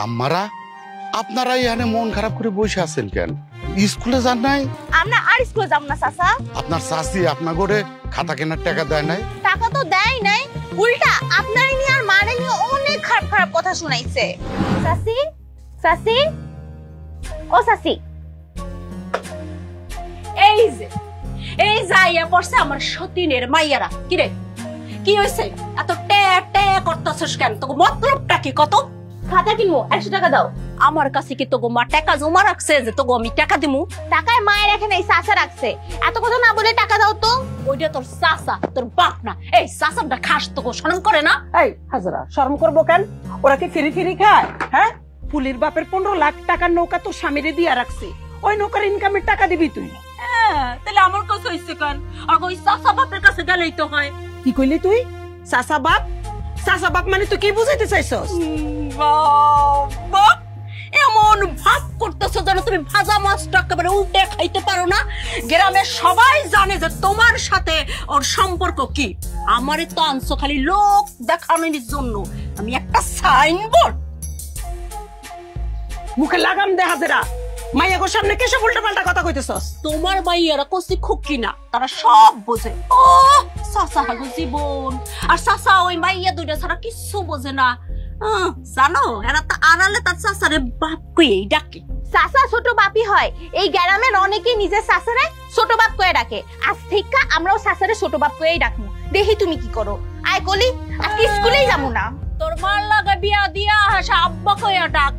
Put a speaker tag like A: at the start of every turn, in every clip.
A: আম্মারা আপনারা এখানে মন খারাপ করে বসে আছেন কেন? স্কুলে যান নাই?
B: আমরা আর স্কুলে যাব না চাচা।
A: আপনার চাচি আপনার ঘরে খাতা কেনার টাকা দেয় নাই?
B: টাকা তো দেয় নাই, উল্টা আপনার নিয়ে আর মারে নিয়ে অনেক খারাপ খারাপ কথা শুনাইছে। চাচি, চাচি, ও চাচি,
C: এই যাইয়া পড়ছে আমার সতীনের মাইয়ারা। কিরে কি হয়েছে? এত টে টে করতেছিস কেন? তোকে মতলবটা কি? কত
B: খাতা কিনবো, 100 টাকা দাও।
C: আমার কাছে কি তোকে মা টাকা জমা রাখছে যে তোকে আমি টাকা দিমু?
B: টাকায় মায়ের এখানে এই চাচা রাখছে, এত কথা না বলে টাকা দাও তো।
C: ওইটা তোর চাচা, তোর বাপ না। এই চাচাটা খাস তোকে শরম করে না?
D: এই হাজরা, শরম করবো কেন? ওরা কি ফিরি ফিরি খায়? হ্যাঁ, পুলির বাপের 15 লাখ টাকার নৌকা তো স্বামীরে দিয়া রাখছে, ওই নৌকার ইনকামের টাকা দিবি তুই।
C: তাহলে আমার কাছে হইছে কেন? আর ওই চাচা বাপের কাছে গেলেই তো হয়।
D: কি কইলি তুই? চাচা বাপ? চাচা বাপ মানে তুই কি বুঝাইতে চাইছস?
C: বাপ এমন ভাব করতেছো যেন তুমি ভাজা মাছটা একেবারে উল্টে খাইতে পারো না। গ্রামের সবাই জানে যে তোমার সাথে ওর সম্পর্ক কি। আমারে তো আনছো খালি লোক দেখানোর জন্য। আমি একটা সাইনবোর্ড।
D: মুখে লাগাম দে হাজরা, মাইয়া গো সামনে কেসব উল্টা পাল্টা কথা কইতেছস?
C: তোমার মাইয়ারা কচি খুকি না, তারা সব বোঝে। ও চাচা হাগো জীবন, আর চাচা ওই মাইয়া দুইটা ছাড়া কিচ্ছু বোঝে না। জানো এরা তো আড়ালে তার চাচারে বাপ কইই ডাকে।
B: চাচা ছোট বাপই হয়, এই গ্রামের অনেকেই নিজের চাচারে ছোট বাপ কয়ে ডাকে। আজ থেকে আমরাও চাচারে ছোট বাপ কয়েই ডাকবো। দেখি তুমি কি করো। আয় কলি, আজকে স্কুলেই যাবো না।
C: তোর মার লাগা বিয়া দিয়া হাসা আব্বা কইয়া ডাক।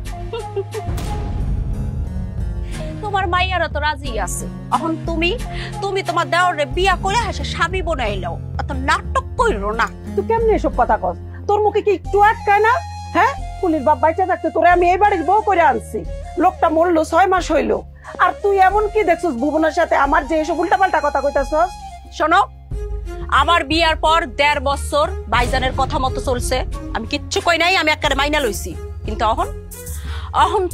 C: তোমার মাইয়ারা তো রাজি আছে। এখন তুমি তোমার দেওরে বিয়া করে হাসা স্বামী বনাইলো। এত নাটক কইরো না।
D: তুই কেমনে এসব কথা কস? তোর মুখে কি একটু আটকায় না? হ্যাঁ, পুলির বাপ বাইচা থাকতে তোরে আমি এই বাড়ির বউ করে আনছি। লোকটা মরলো 6 মাস হইলো, আর তুই এমন কি দেখছস ভুবনের সাথে আমার যে এসব উল্টা পাল্টা কথা কইতাছস?
C: শোনো, আমার বিয়ার পর 1.5 বছর ভাইজানের কথা মতো চলছে। আমি কিচ্ছু কই নাই, আমি একেবারে মাইনা লইছি। কিন্তু এখন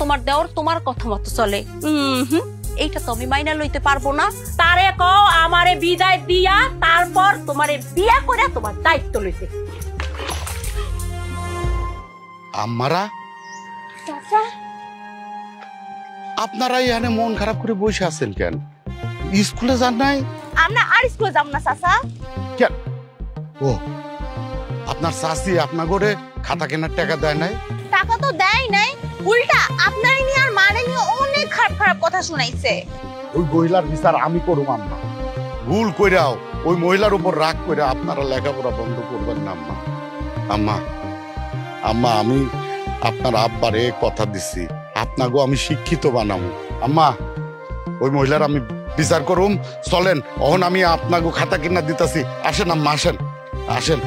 C: তোমার দেওর তোমার কথা মতো চলে। এইটা তো আমি মাইনা লইতে পারবো না। তারে কও আমারে বিদায় দিয়া তারপর তোমারে বিয়া করে তোমার দায়িত্ব লইতে।
A: আম্মারা
B: চাচা,
A: আপনারা এখানে মন খারাপ করে বসে আছেন কেন? স্কুলে যান নাই?
B: আমরা আর স্কুলে যাব না চাচা।
A: কেন? ও আপনার চাচি আপনার ঘরে খাতা কেনার টাকা দেয় নাই?
B: টাকা তো দেয় নাই, উল্টা আপনার নিয়ে আর মারে নিয়ে অনেক খারাপ খারাপ কথা শুনাইছে।
A: ওই মহিলার বিচার আমি করব আম্মা। ভুল কইরাও ওই মহিলার উপর রাগ করে আপনারা লেখাপড়া বন্ধ করবেন না আম্মা। আম্মা আম্মা আমি আপনার আব্বারে কথা দিচ্ছি, আপনাকেও আমি শিক্ষিত বানাবো। আম্মা ওই মহিলার আমি বিচার করুম। চলেন, অহন আমি আপনাকে খাতা কিনা দিতেছি। আসেন আম্মা, আসেন আসেন।